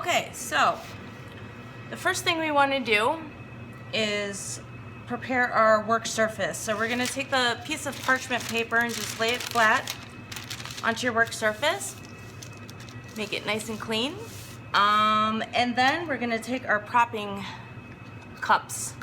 Okay, so the first thing we want to do is prepare our work surface. So we're going to take the piece of parchment paper and just lay it flat onto your work surface. Make it nice and clean. And then we're going to take our propping cups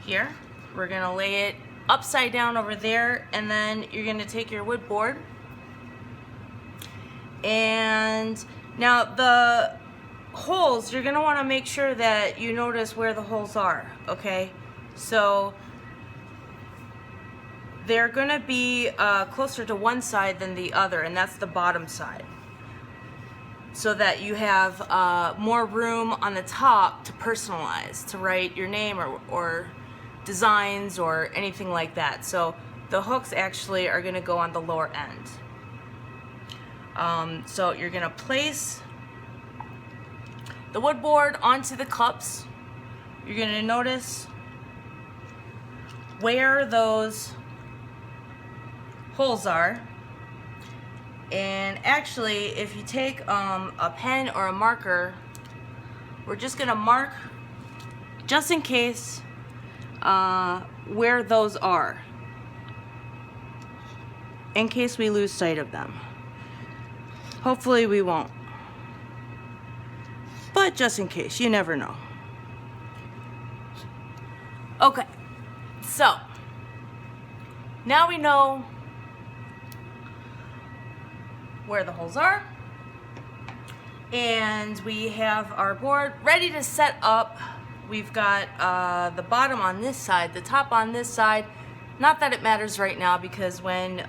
here. We're going to lay it upside down over there, and then you're going to take your wood board. And now the holes, you're going to want to make sure that you notice where the holes are, okay? So they're going to be closer to one side than the other, and that's the bottom side, so that you have more room on the top to personalize, to write your name or designs or anything like that. So the hooks actually are going to go on the lower end. So you're going to place the wood board onto the cups. You're going to notice where those holes are. And actually, if you take a pen or a marker, we're just going to mark, just in case, where those are, in case we lose sight of them. Hopefully we won't, but just in case, you never know. Okay, so now we know where the holes are, and we have our board ready to set up. We've got the bottom on this side, the top on this side. Not that it matters right now, because when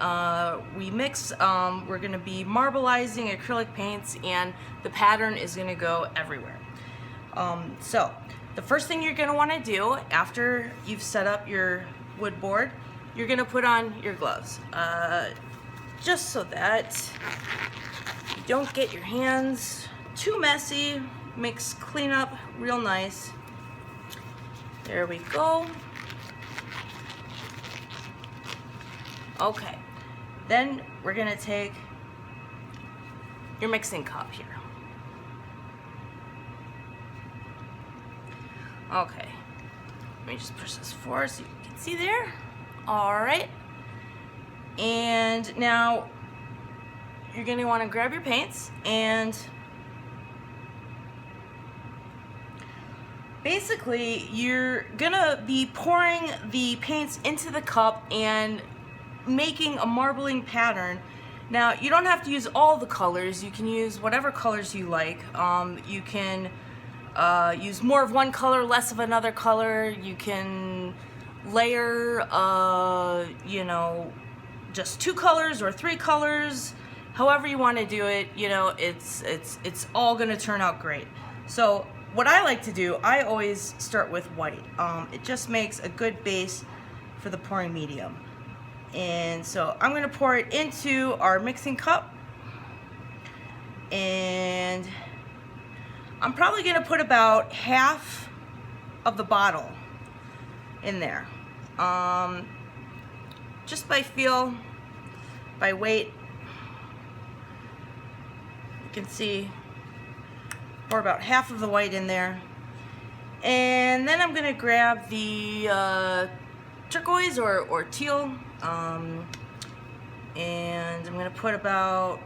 we mix, we're going to be marbleizing acrylic paints, and the pattern is going to go everywhere. So the first thing you're going to want to do after you've set up your wood board, you're going to put on your gloves, just so that you don't get your hands too messy. Makes cleanup real nice. There we go. Okay, then we're gonna take your mixing cup here. Okay, let me just push this forward so you can see there. All right, and now you're gonna wanna grab your paints, and basically you're gonna be pouring the paints into the cup and making a marbling pattern. Now, you don't have to use all the colors. You can use whatever colors you like. You can use more of one color, less of another color. You can layer, you know, just 2 colors or 3 colors. However you want to do it, you know, it's all going to turn out great. So what I like to do, I always start with white. It just makes a good base for the pouring medium. And so I'm going to pour it into our mixing cup, and I'm probably going to put about half of the bottle in there, just by feel, by weight. You can see, pour about half of the white in there, and then I'm going to grab the turquoise or teal, and I'm going to put about,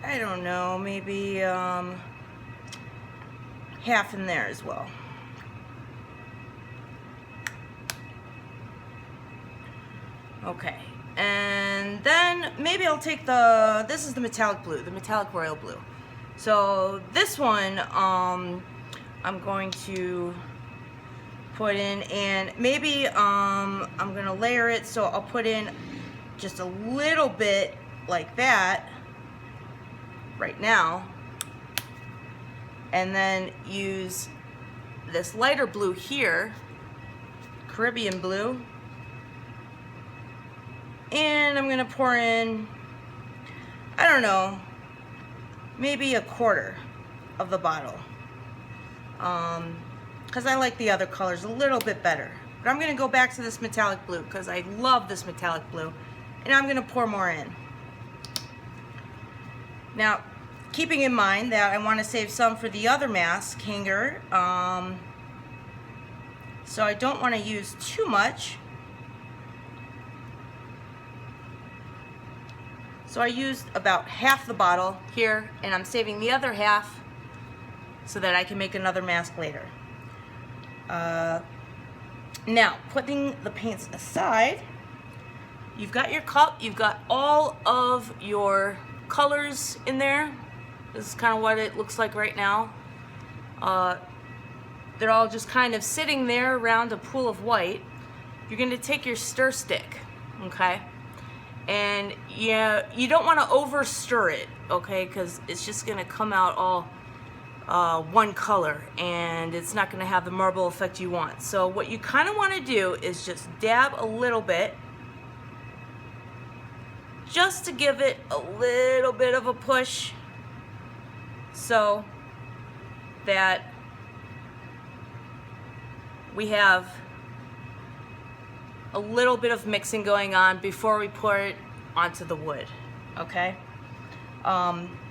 I don't know, maybe half in there as well. Okay, and then maybe I'll take this is the metallic blue, the metallic royal blue. So this one I'm going to put in, and maybe I'm gonna layer it, so I'll put in just a little bit like that right now, and then use this lighter blue here, Caribbean blue, and I'm gonna pour in, I don't know, maybe 1/4 of the bottle, because I like the other colors a little bit better. But I'm going to go back to this metallic blue because I love this metallic blue, and I'm going to pour more in. Now, keeping in mind that I want to save some for the other mask hanger, so I don't want to use too much. So I used about half the bottle here, and I'm saving the other half so that I can make another mask later. Now, putting the paints aside, you've got your cup, you've got all of your colors in there. This is kind of what it looks like right now. They're all just kind of sitting there around a pool of white. You're going to take your stir stick, okay? And yeah, you don't want to over stir it, okay? Because it's just going to come out all one color, and it's not going to have the marble effect you want. So what you kind of want to do is just dab a little bit, just to give it a little bit of a push, so that we have a little bit of mixing going on before we pour it onto the wood, okay?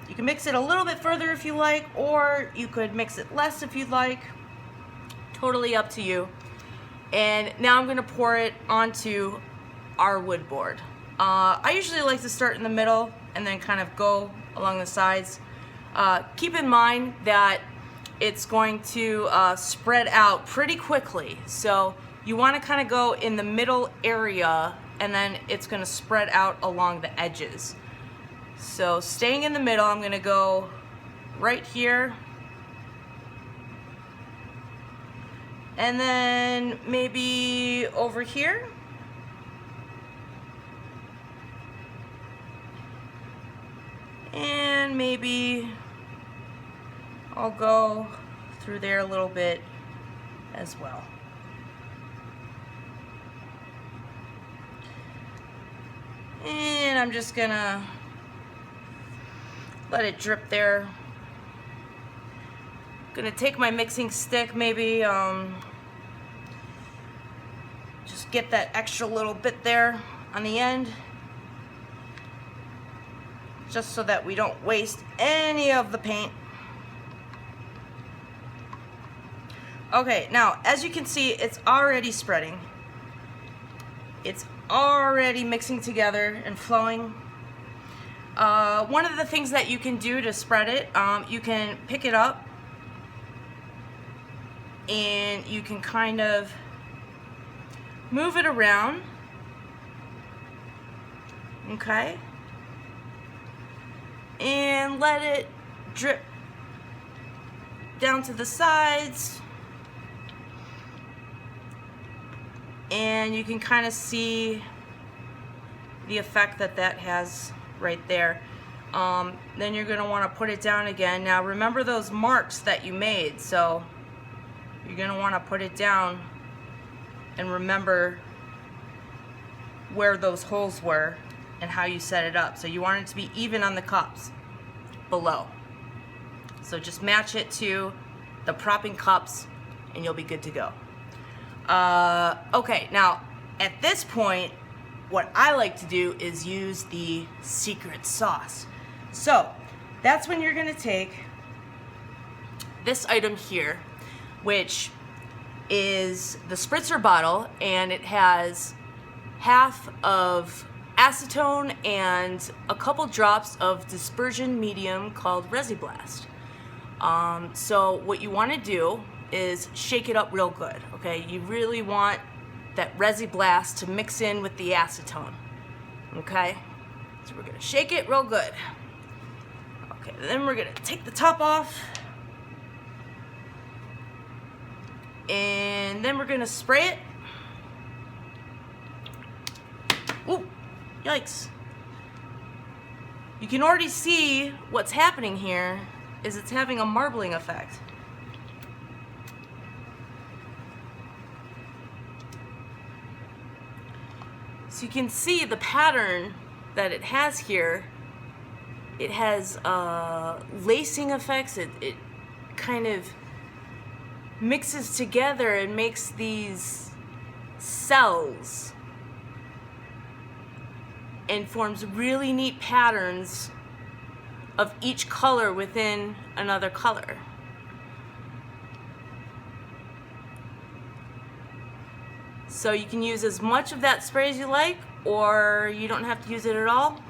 You can mix it a little bit further if you like, or you could mix it less if you'd like. Totally up to you. And now I'm gonna pour it onto our wood board. I usually like to start in the middle and then kind of go along the sides. Keep in mind that it's going to spread out pretty quickly. So you want to kind of go in the middle area, and then it's going to spread out along the edges. So staying in the middle, I'm going to go right here, and then maybe over here. And maybe I'll go through there a little bit as well. And I'm just gonna let it drip there. Gonna take my mixing stick, maybe just get that extra little bit there on the end, just so that we don't waste any of the paint. Okay, now as you can see, it's already spreading. It's already mixing together and flowing. One of the things that you can do to spread it, you can pick it up and you can kind of move it around, okay? And let it drip down to the sides, and you can kind of see the effect that that has right there. Then you're going to want to put it down again. Now remember those marks that you made, so you're going to want to put it down and remember where those holes were and how you set it up. So you want it to be even on the cups below. So just match it to the propping cups and you'll be good to go. Okay, now at this point, what I like to do is use the secret sauce. So that's when you're gonna take this item here, which is the spritzer bottle, and it has half of acetone and a couple drops of dispersion medium called Resi-Blast. So what you want to do is shake it up real good, okay? You really want that Resi-Blast to mix in with the acetone, okay? So we're gonna shake it real good. Okay, then we're gonna take the top off, and then we're gonna spray it. Ooh, yikes. You can already see what's happening here is it's having a marbling effect. So you can see the pattern that it has here. It has lacing effects. It kind of mixes together and makes these cells and forms really neat patterns of each color within another color. So you can use as much of that spray as you like, or you don't have to use it at all.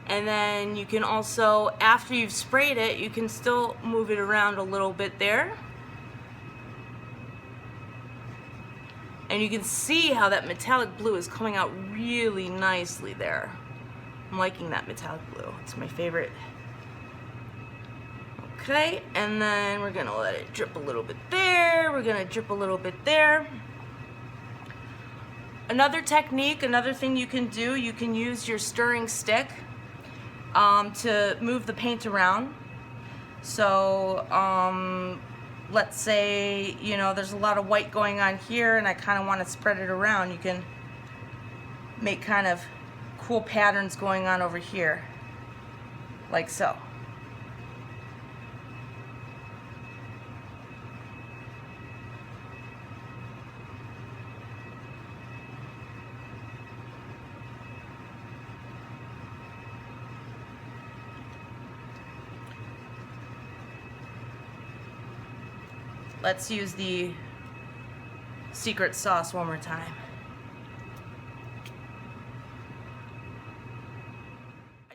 And then you can also, after you've sprayed it, you can still move it around a little bit there. And you can see how that metallic blue is coming out really nicely there. I'm liking that metallic blue. It's my favorite. Okay, and then we're gonna let it drip a little bit there. We're gonna drip a little bit there. Another technique, another thing you can do, you can use your stirring stick to move the paint around. So let's say, you know, there's a lot of white going on here and I kind of want to spread it around. You can make kind of cool patterns going on over here, like so. Let's use the secret sauce one more time.